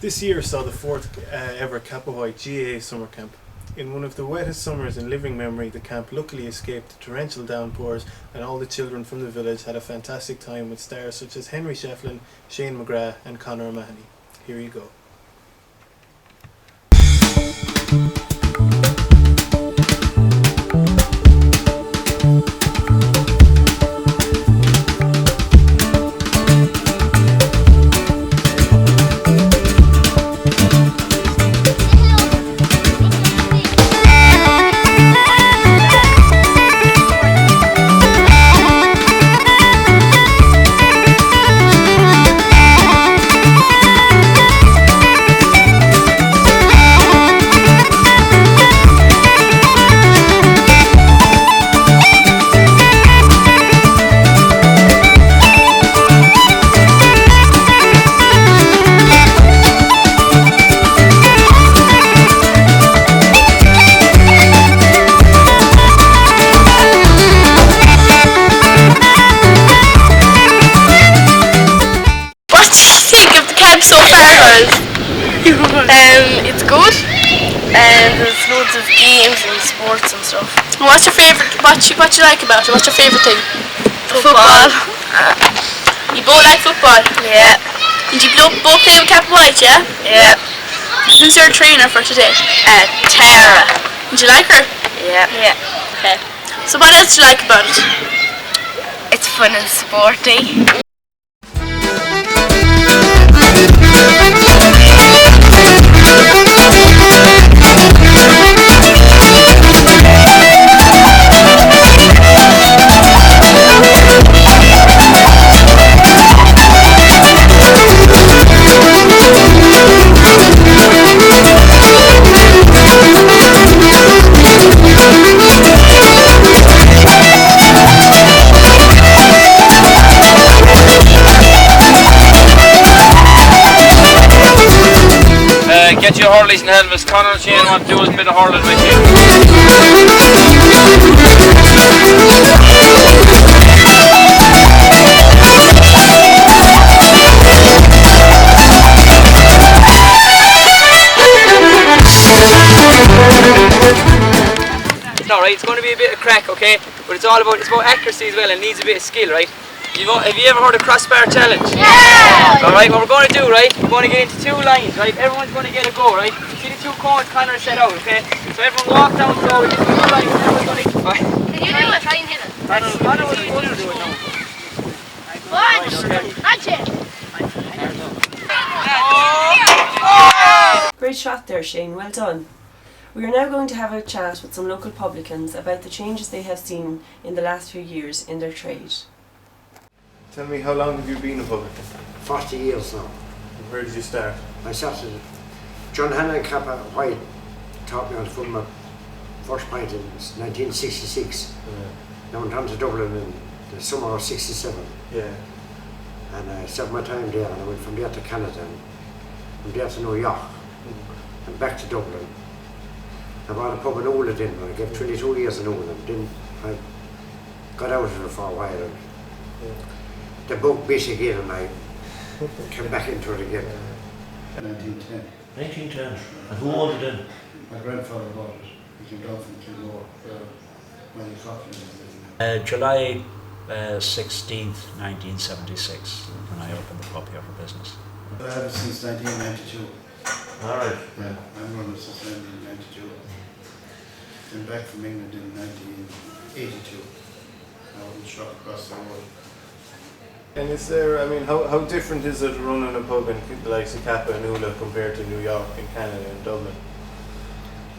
This year saw the fourth ever Cappawhite GAA summer camp. In one of the wettest summers in living memory, the camp luckily escaped torrential downpours, and all the children from the village had a fantastic time with stars such as Henry Shefflin, Shane McGrath and Conor O'Mahony. Here you go. It's good, and there's loads of games and sports and stuff. What's your favourite? What you like about it? What's your favourite thing? Football. You both like football? Yeah. Did you both play with Cappawhite? Yeah. Yeah. Who's your trainer for today? Tara. Did you like her? Yeah. Yeah. Okay. So what else do you like about it? It's fun and sporty. Get your hurleys and helmets. Conor and Shane want to do a bit of hurling with you. It's alright, it's going to be a bit of crack, okay? But it's about accuracy as well, and needs a bit of skill, right? Have you ever heard of crossbar challenge? Yeah! Alright, what we're going to do, right? We're going to get into two lines, right? Everyone's going to get a go, right? See the two cones Conor set out, okay? So everyone walk down slow with these two lines, and everyone's going to... Right. Can you do it? Try and hit it. Conor was going to do it now. Watch! Watch it! Great shot there, Shane. Well done. We are now going to have a chat with some local publicans about the changes they have seen in the last few years in their trade. Tell me, how long have you been a publican? 40 years now. And where did you start? I started, John Hanna and Cappawhite taught me how to put my first pint in 1966. I went on to Dublin in the summer of 67. Yeah. And I served my time there, and I went from there to Canada, and from there to New York, and back to Dublin. I bought a pub in Ola then, but I gave 22 years in Ola. Then I got out of it for a while, and the book beat again, and I came back into it again. 1910. 1910. And who owned it then? My grandfather bought it. He came down from Kilmore when he got it. July 16th, 1976, when I opened the pub here for business. I had it since 1992. Alright. Yeah, I'm running since 1992. Came back from England in 1982. I was in shop across the road. And is there, I mean, how different is it running a pub in the likes of Cappa and Ula compared to New York and Canada and Dublin?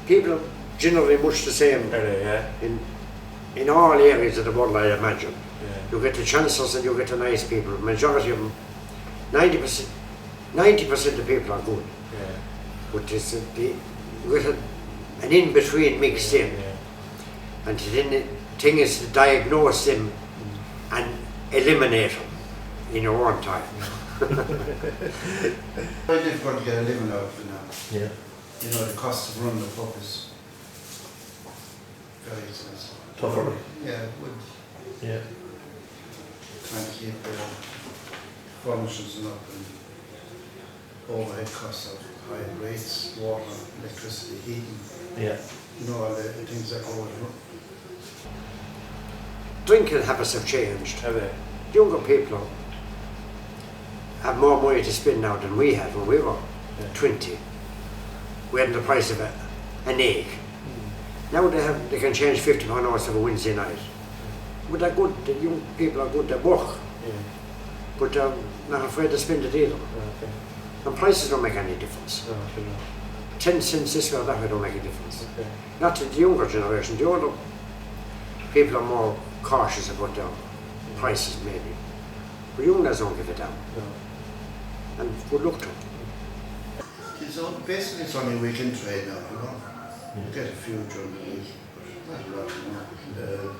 People generally much the same. Are they, yeah? In all areas of the world, I imagine. Yeah. You get the chancellors and you get the nice people. Majority of them, 90% of people are good. Yeah. But it's you get an in-between mixed in. Yeah. And the thing is to diagnose them and eliminate them in your own time. Very difficult to get a living out of it now. Yeah. You know, the cost of running the pub is very expensive. Tougher. Yeah, it would. Yeah. Trying to keep furnishings and up and overhead costs of high rates, water, electricity, heating, Yeah. you know, all the things that go with it. Drinking habits have changed. Have they? Younger people have more money to spend now than we had when we were 20. We had the price of an egg. Now they can change 50 pound notes of a Wednesday night. But they're good, the young people are good, they work, but they're not afraid to spend it either. Okay. And prices don't make any difference. No, okay. 10 cents this way or that way don't make a difference. Okay. Not to the younger generation, the older people are more cautious about their prices maybe. But young guys don't give a damn. No. And good luck to them. So basically it's only weekend trade now, you know. You get a few during the week, but not a lot, you know.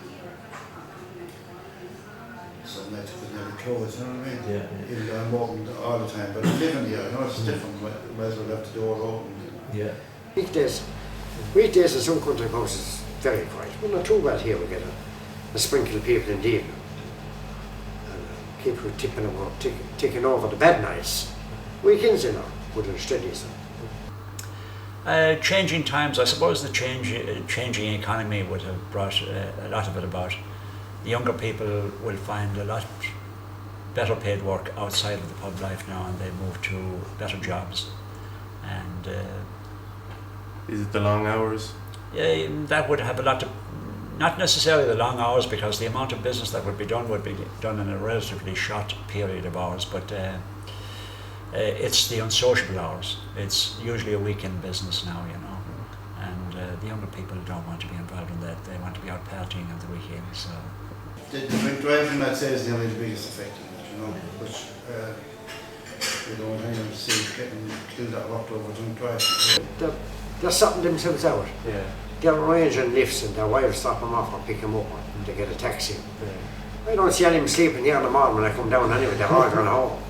Some nights could nearly close, you know what I mean? Yeah. Even though I'm open all the time, but living here, you know, it's different. Might as well have the door open. Yeah. Weekdays in some country pubs is very quiet. Well, not too bad here. We get a sprinkle of people in the evening. And people taking over the bad nights. Weekends, you know, good and steady. So. Changing times, I suppose the changing economy would have brought a lot of it about. The younger people will find a lot better paid work outside of the pub life now, and they move to better jobs. And Is it the long hours? yeah, that would have a lot to, not necessarily the long hours, because the amount of business that would be done in a relatively short period of hours, but it's the unsociable hours. It's usually a weekend business now, you know, and the younger people don't want to be involved in that. They want to be out partying on the weekends. So. The drink driving, I'd say, is nearly the biggest effect of it, you know, which you don't want anyone to see getting killed at work over drink driving. They're sorting themselves out. Yeah. They're arranging lifts and their wives stop them off or pick them up and they get a taxi. Yeah. I don't see any of them sleeping here in the morning when I come down anyway. They're all going home.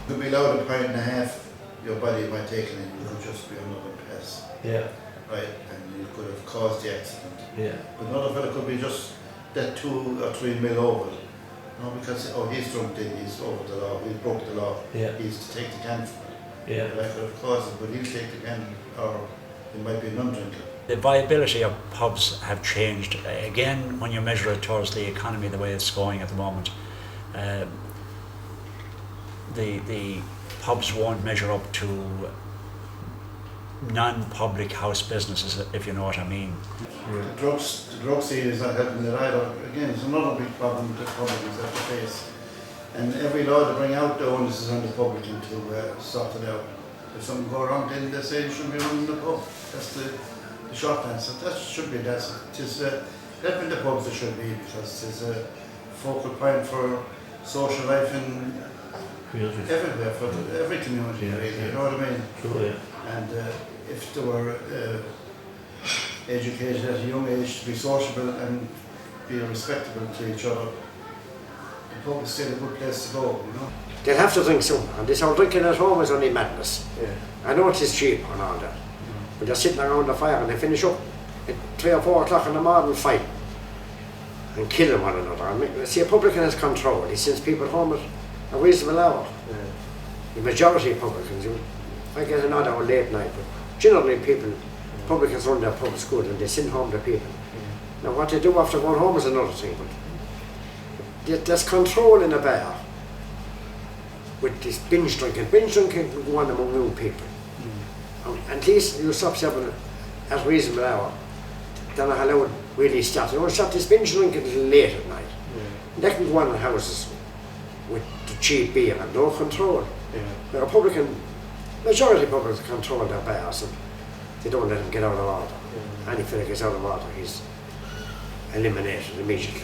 You'll be allowed a pint and a half, your body might take it and you could just be under the press, Yeah. right? And you could have caused the accident. Yeah. But another fella could be just that 2 or 3 mil over. No, because he's drunk, then he's over the law, he broke the law. Yeah. He's to take the can from it. Yeah. But I could have caused it, but he'll take the can, or it might be a non-drinker. The viability of pubs have changed. Again, when you measure it towards the economy, the way it's going at the moment, the pubs won't measure up to non-public house businesses, if you know what I mean. The drug scene is not helping it either. Again, it's another big problem that publicans have to face. And every law to bring out the onus is on the publican to sort it out. If something go wrong, then they say you shouldn't be running the pub. That's the short answer. That should be that. It is helping the pubs. It should be, because it's a focal point for social life in everywhere, for every community. Yeah, Really, yeah. you know what I mean? Sure, yeah. And if they were educated at a young age to be sociable and be respectable to each other, the pub is still a good place to go, you know. They'll have to drink something. And this whole drinking at home is only madness. Yeah. I know it is cheap and all that. But they're sitting around the fire and they finish up at 3 or 4 o'clock in the morning fighting and killing one another. And see, a publican has control. He sends people home at a reasonable hour. Yeah. The majority of publicans, I get an odd hour late night, but generally publicans run their pubs good and they send home the people. Now what they do after going home is another thing, but there's control in a bar with this binge drinking. Binge drinking can go on among young people. At least you stop serving at a reasonable hour. They're not allowed really start. You don't start this binge drinking until late at night. They can go on in houses with the cheap beer and no control. The Republican, majority of publicans control their bars and they don't let them get out of order. Any fella gets out of order, he's eliminated immediately.